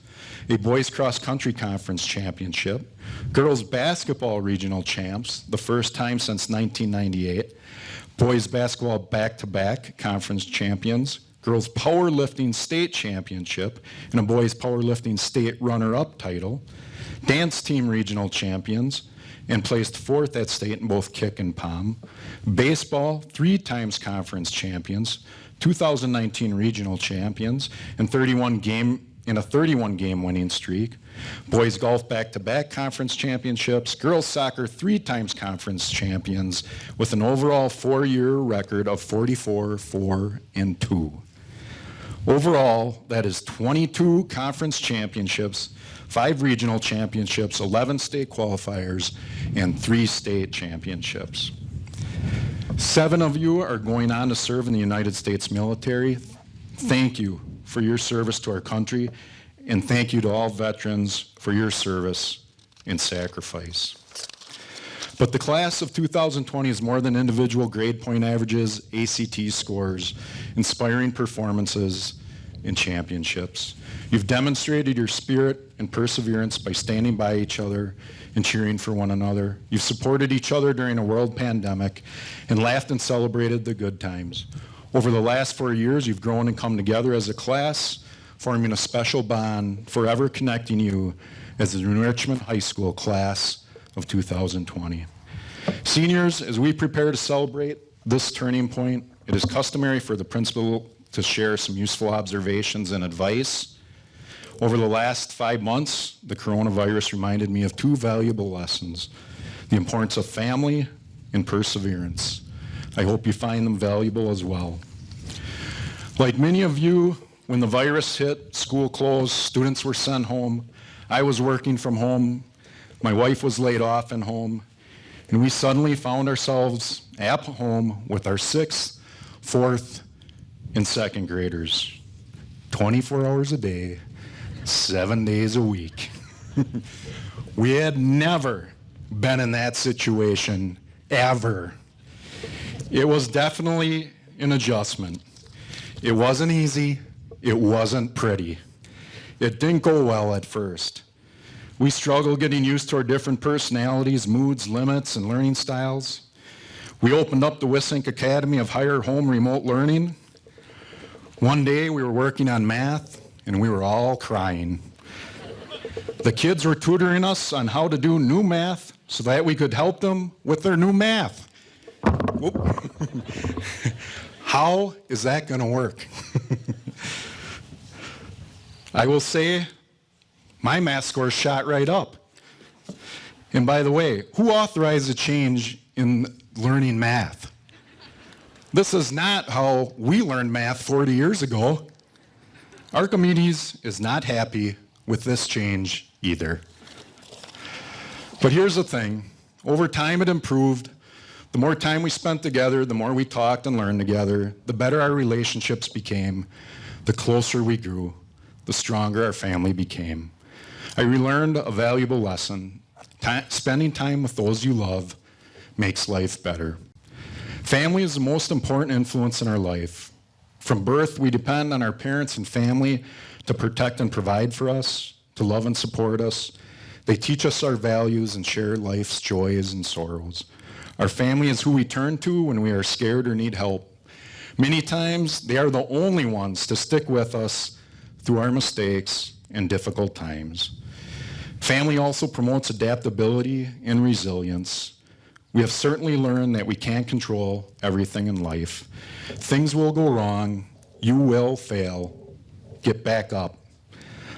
a boys cross-country conference championship, girls basketball regional champs, the first time since 1998, boys basketball back-to-back conference champions, girls powerlifting state championship, and a boys powerlifting state runner-up title, dance team regional champions, and placed 4th at state in both kick and pom, baseball 3 times conference champions, 2019 regional champions, and a 31-game winning streak, boys golf back-to-back conference championships, girls soccer 3 times conference champions, with an overall 4-year record of 44-4-2. Overall, that is 22 conference championships, 5 regional championships, 11 state qualifiers, and 3 state championships. 7 of you are going on to serve in the United States military. Thank you for your service to our country, and thank you to all veterans for your service and sacrifice. But the class of 2020 is more than individual grade point averages, ACT scores, inspiring performances, and championships. You've demonstrated your spirit and perseverance by standing by each other and cheering for one another. You've supported each other during a world pandemic and laughed and celebrated the good times. Over the last 4 years, you've grown and come together as a class, forming a special bond, forever connecting you as the New Richmond High School class of 2020. Seniors, as we prepare to celebrate this turning point, it is customary for the principal to share some useful observations and advice. Over the last 5 months, the coronavirus reminded me of 2 valuable lessons: the importance of family and perseverance. I hope you find them valuable as well. Like many of you, when the virus hit, school closed, students were sent home, I was working from home, my wife was laid off and home, and we suddenly found ourselves at home with our 6th, 4th, and 2nd graders, 24 hours a day, 7 days a week. We had never been in that situation, ever. It was definitely an adjustment. It wasn't easy, it wasn't pretty. It didn't go well at first. We struggled getting used to our different personalities, moods, limits, and learning styles. We opened up the Wissink Academy of Higher Home Remote Learning. One day we were working on math and we were all crying. The kids were tutoring us on how to do new math so that we could help them with their new math. Whoop. How is that going to work? I will say my math score shot right up. And by the way, who authorized the change in learning math? This is not how we learned math 40 years ago. Archimedes is not happy with this change either. But here's the thing. Over time it improved. The more time we spent together, the more we talked and learned together, the better our relationships became, the closer we grew, the stronger our family became. I relearned a valuable lesson. Spending time with those you love makes life better. Family is the most important influence in our life. From birth, we depend on our parents and family to protect and provide for us, to love and support us. They teach us our values and share life's joys and sorrows. Our family is who we turn to when we are scared or need help. Many times, they are the only ones to stick with us through our mistakes and difficult times. Family also promotes adaptability and resilience. We have certainly learned that we can't control everything in life. Things will go wrong. You will fail. Get back up.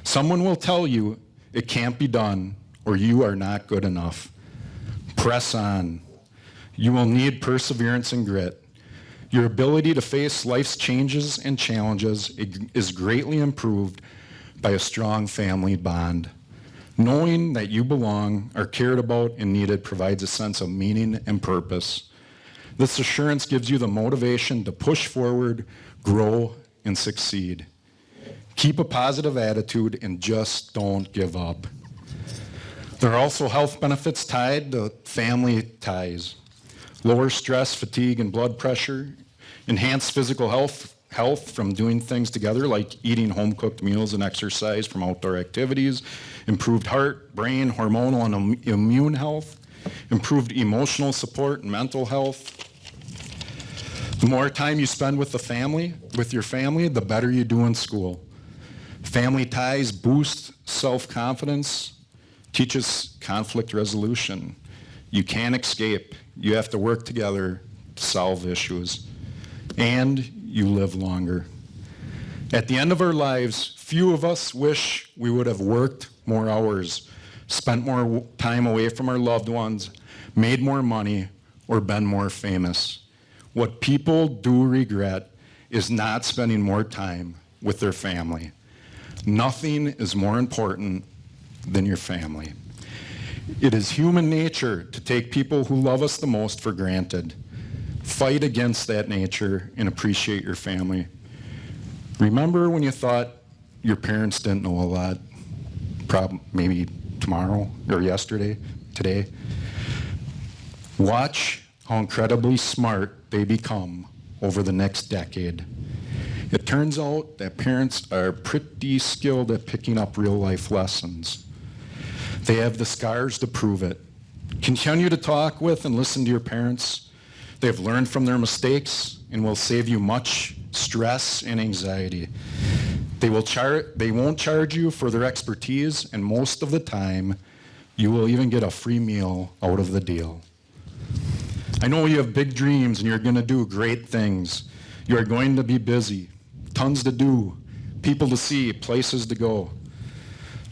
Someone will tell you it can't be done or you are not good enough. Press on. You will need perseverance and grit. Your ability to face life's changes and challenges is greatly improved by a strong family bond. Knowing that you belong, are cared about, and needed provides a sense of meaning and purpose. This assurance gives you the motivation to push forward, grow, and succeed. Keep a positive attitude and just don't give up. There are also health benefits tied to family ties. Lower stress, fatigue, and blood pressure, enhanced physical health from doing things together like eating home-cooked meals and exercise from outdoor activities, improved heart, brain, hormonal, and immune health, improved emotional support and mental health. The more time you spend with your family, the better you do in school. Family ties boost self-confidence, teaches conflict resolution. You can't escape. You have to work together to solve issues. And you live longer. At the end of our lives, few of us wish we would have worked more hours, spent more time away from our loved ones, made more money, or been more famous. What people do regret is not spending more time with their family. Nothing is more important than your family. It is human nature to take people who love us the most for granted. Fight against that nature and appreciate your family. Remember when you thought your parents didn't know a lot? Maybe tomorrow or yesterday, today. Watch how incredibly smart they become over the next decade. It turns out that parents are pretty skilled at picking up real-life lessons. They have the scars to prove it. Continue to talk with and listen to your parents. They have learned from their mistakes and will save you much stress and anxiety. They won't charge you for their expertise, and most of the time, You will even get a free meal out of the deal. I know you have big dreams and you're going to do great things. You are going to be busy, tons to do, people to see, places to go.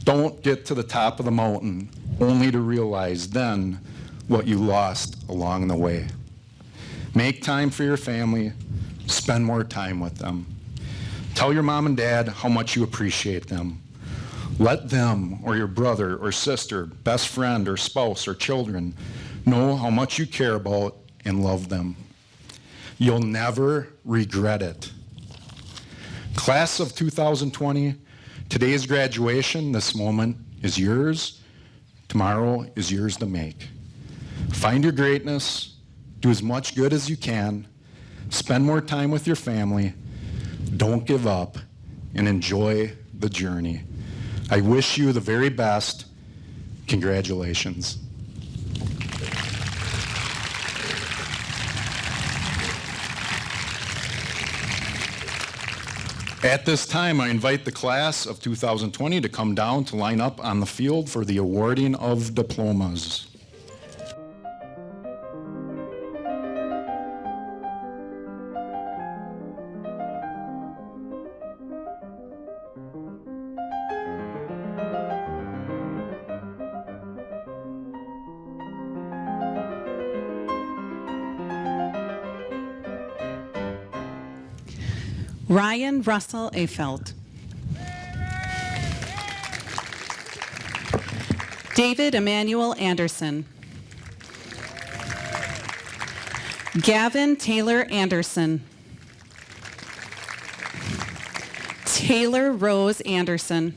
Don't get to the top of the mountain only to realize then what you lost along the way. Make time for your family, spend more time with them. Tell your mom and dad how much you appreciate them. Let them or your brother or sister, best friend or spouse or children know how much you care about and love them. You'll never regret it. Class of 2020, today's graduation, this moment is yours. Tomorrow is yours to make. Find your greatness, do as much good as you can, spend more time with your family, don't give up, and enjoy the journey. I wish you the very best. Congratulations. At this time, I invite the class of 2020 to come down to line up on the field for the awarding of diplomas. Ryan Russell Afelt. David Emmanuel Anderson. Gavin Taylor Anderson. Taylor Rose Anderson.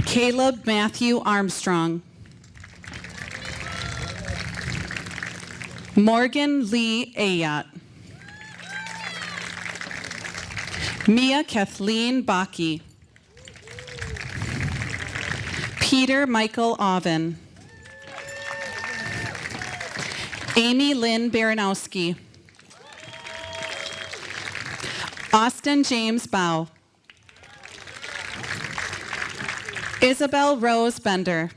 Caleb Matthew Armstrong. Morgan Lee Ayat. Mia Kathleen Baki. Peter Michael Oven. Amy Lynn Baranowski. Austin James Bow. Isabel Rose Bender.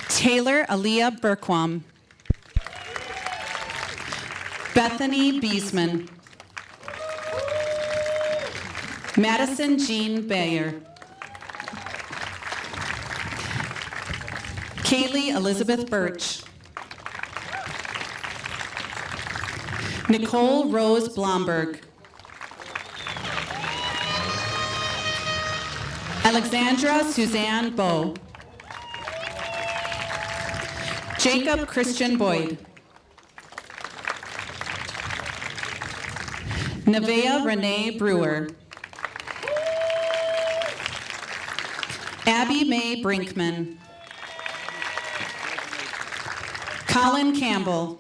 Taylor Aaliyah Burquam. Bethany Beesman. Madison Jean Bayer. Kaylee Elizabeth Birch. Nicole Rose Blomberg. Alexandra Suzanne Bowe. Jacob Christian Boyd. Nevaeh Renee Brewer. Abby Mae Brinkman. Colin Campbell.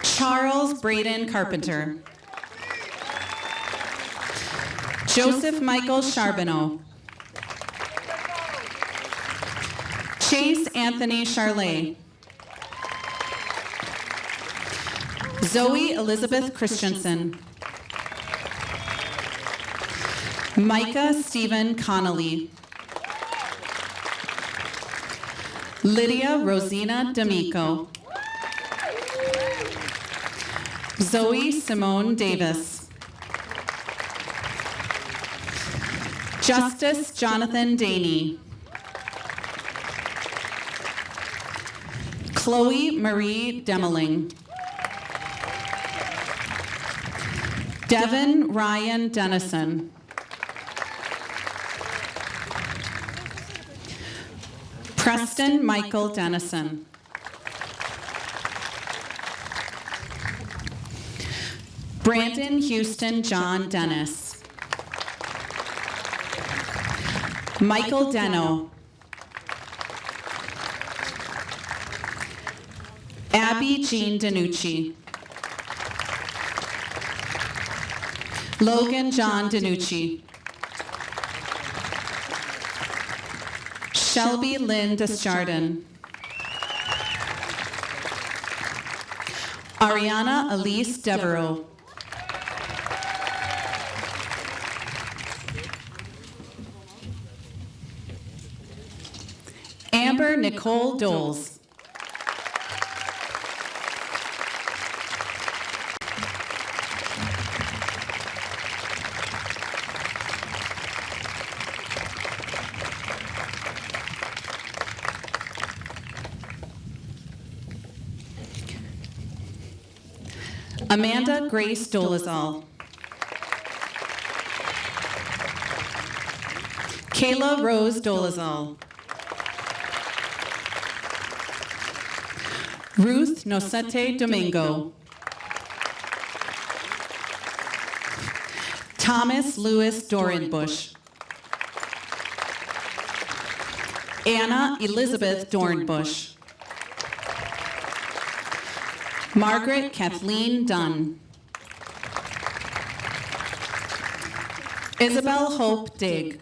Charles Braden Carpenter. Joseph Michael Charbonneau. Chase Anthony Charlet. Zoe Elizabeth Christensen. Micah Stephen Connolly. Lydia Rosina D'Amico. Zoe Simone Davis. Justice Jonathan Daney. Chloe Marie Demeling. Devin Ryan Dennison. Preston Michael Dennison. Brandon Houston John Dennis. Michael Deno. Abby Jean DiNucci. Logan John DiNucci. Shelby Lynn Desjardins. Ariana Elise Devereaux. Cooper Nicole Doles. Amanda Grace Dolezal. Kayla Rose Dolezal. Ruth Nosete Domingo. Thomas Lewis Dorenbush. Anna Elizabeth Dornbush. Margaret Kathleen Dunn. Isabel Hope Digg.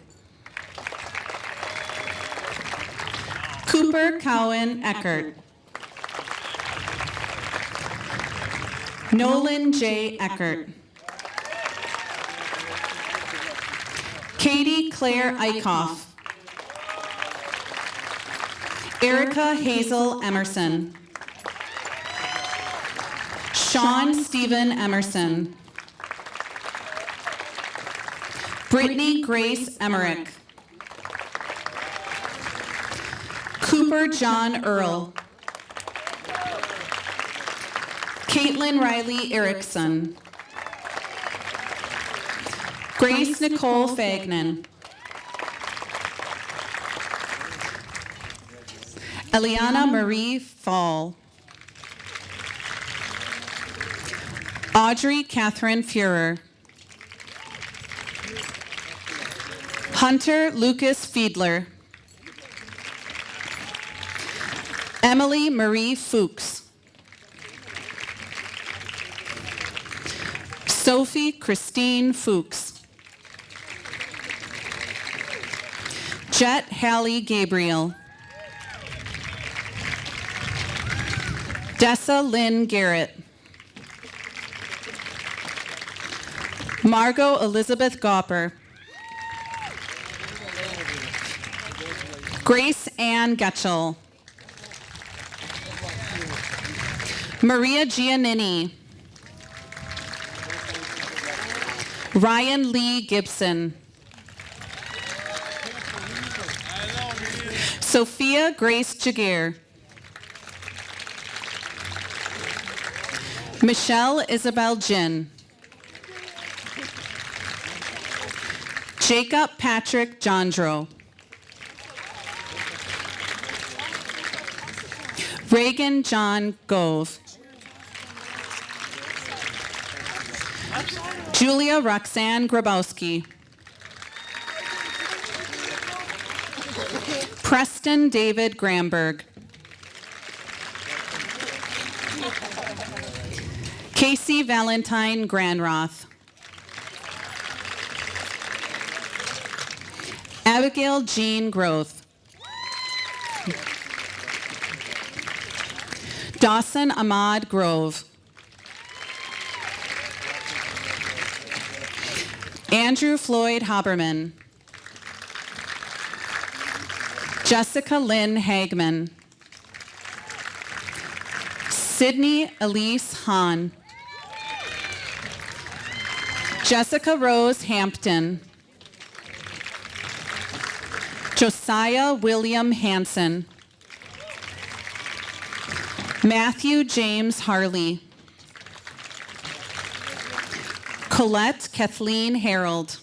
Cooper Cowan Eckert. Nolan J. Eckert. Katie Claire Eichhoff. Erica Hazel Emerson. Sean Stephen Emerson. Brittany Grace Emmerich. Cooper John Earl. Caitlin Riley Erickson. Grace Nicole Fagnan. Eliana Marie Fall. Audrey Catherine Fuhrer. Hunter Lucas Fiedler. Emily Marie Fuchs. Sophie Christine Fuchs. Jet Hallie Gabriel. Dessa Lynn Garrett. Margot Elizabeth Gopper. Grace Ann Getchell. Maria Giannini. Ryan Lee Gibson. Sophia Grace Jaguar. Michelle Isabel Ginn. Jacob Patrick Jondro. Reagan John Gove. Julia Roxanne Grabowski. Preston David Gramberg. Casey Valentine Granroth. Abigail Jean Groth. Dawson Ahmad Grove. Andrew Floyd Haberman. Jessica Lynn Hagman. Sydney Elise Hahn. Jessica Rose Hampton. Josiah William Hanson. Matthew James Harley. Colette Kathleen Harold.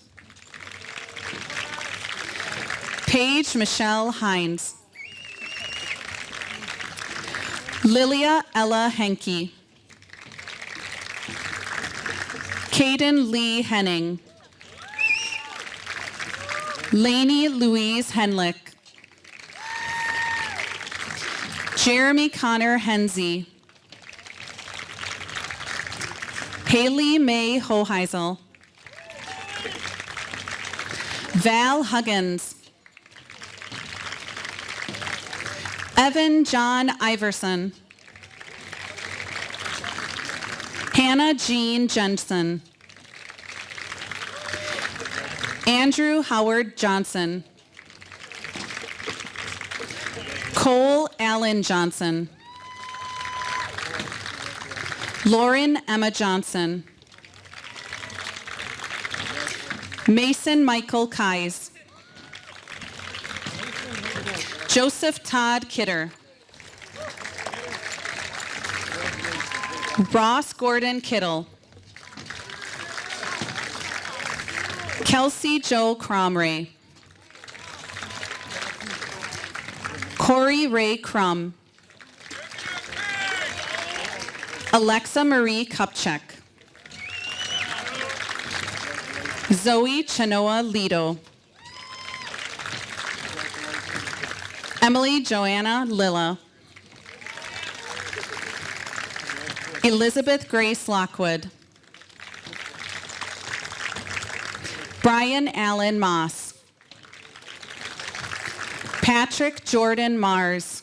Paige Michelle Hines. Lilia Ella Henke. Caden Lee Henning. Lainey Louise Henlick. Jeremy Connor Hensey. Haley May Hoheisel. Val Huggins. Evan John Iverson. Hannah Jean Jensen. Andrew Howard Johnson. Cole Allen Johnson. Lauren Emma Johnson. Mason Michael Kais. Joseph Todd Kidder. Ross Gordon Kittle. Kelsey Joe Cromray. Corey Ray Crum. Alexa Marie Kupchak. Zoe Chenoa Lido. Emily Joanna Lilla. Elizabeth Grace Lockwood. Brian Allen Moss. Patrick Jordan Mars.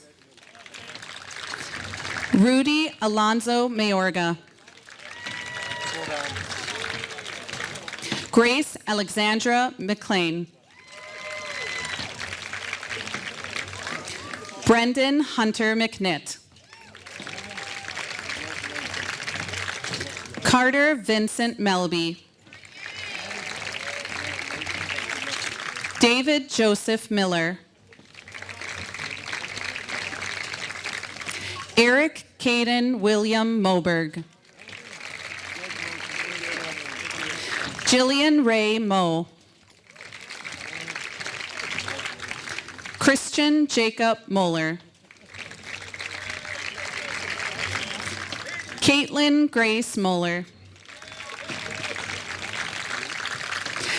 Rudy Alonzo Mayorga. Grace Alexandra McLean. Brendan Hunter McNitt. Carter Vincent Melby. David Joseph Miller. Eric Caden William Moberg. Jillian Ray Moe. Christian Jacob Moeller. Caitlin Grace Moeller.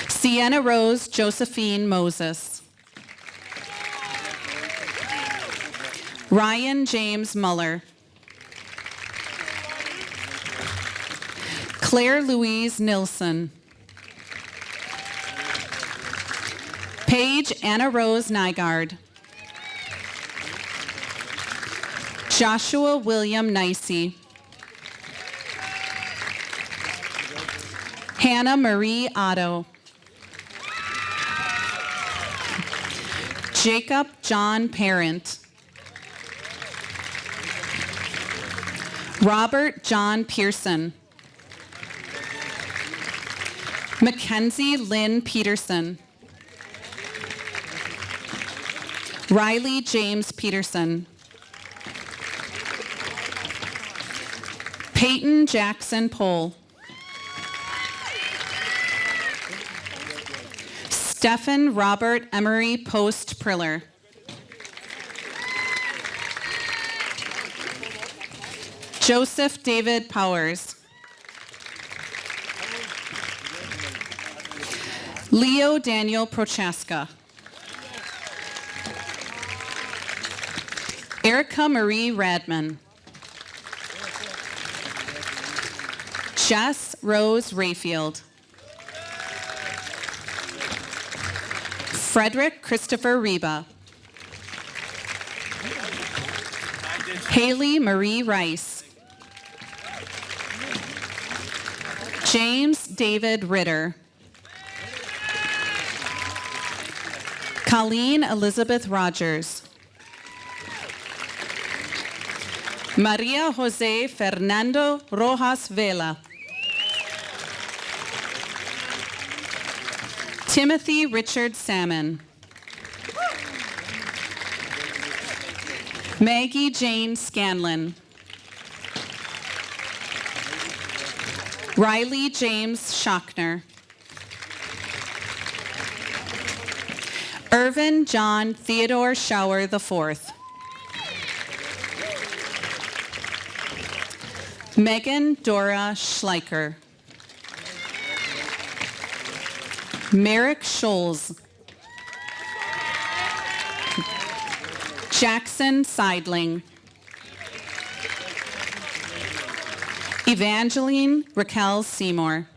Sienna Rose Josephine Moses. Ryan James Muller. Claire Louise Nilsson. Paige Anna Rose Nygaard. Joshua William Nicey. Hannah Marie Otto. Jacob John Parent. Robert John Pearson. Mackenzie Lynn Peterson. Riley James Peterson. Peyton Jackson Pohl. Stephen Robert Emery Post Priller. Joseph David Powers. Leo Daniel Prochaska. Erica Marie Radman. Jess Rose Rayfield. Frederick Christopher Reba. Haley Marie Rice. James David Ritter. Colleen Elizabeth Rogers. Maria Jose Fernando Rojas Vela. Timothy Richard Salmon. Maggie Jane Scanlon. Riley James Schochner. Irvin John Theodore Schauer IV. Megan Dora Schleicher. Merrick Scholes. Jackson Seidling. Evangeline Raquel Seymour.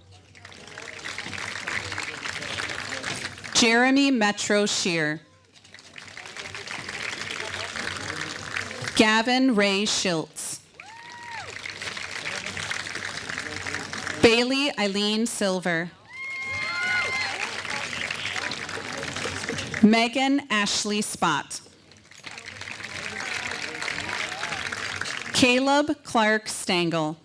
Jeremy Metro Shear. Gavin Ray Schiltz. Bailey Eileen Silver. Megan Ashley Spott. Caleb Clark Stengel.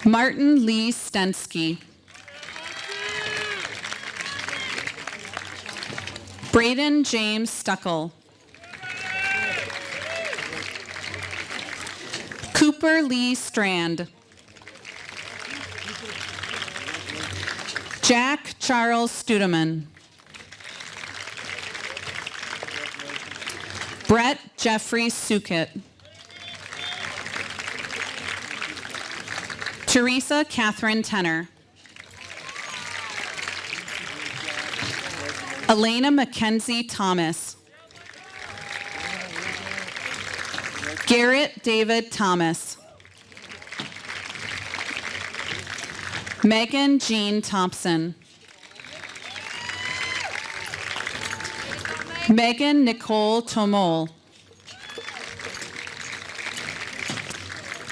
Martin Lee Stensky. Braden James Stuckel. Cooper Lee Strand. Jack Charles Studeman. Brett Jeffrey Sukit. Teresa Catherine Tenor. Elena Mackenzie Thomas. Garrett David Thomas. Megan Jean Thompson. Megan Nicole Tomol.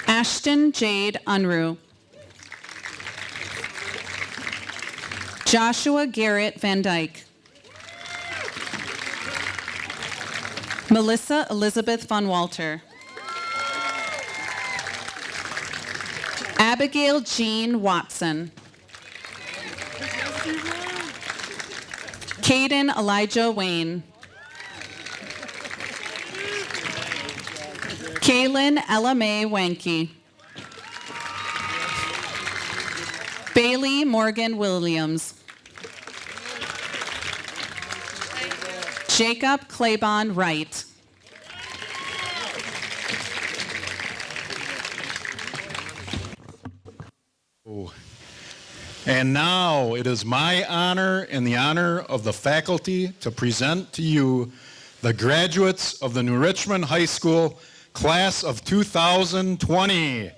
Ashton Jade Unruh. Joshua Garrett Van Dyke. Melissa Elizabeth Von Walter. Abigail Jean Watson. Caden Elijah Wayne. Kaylin Ella Mae Wanke. Bailey Morgan Williams. Jacob Claybon Wright. And now it is my honor and the honor of the faculty to present to you the graduates of the New Richmond High School class of 2020.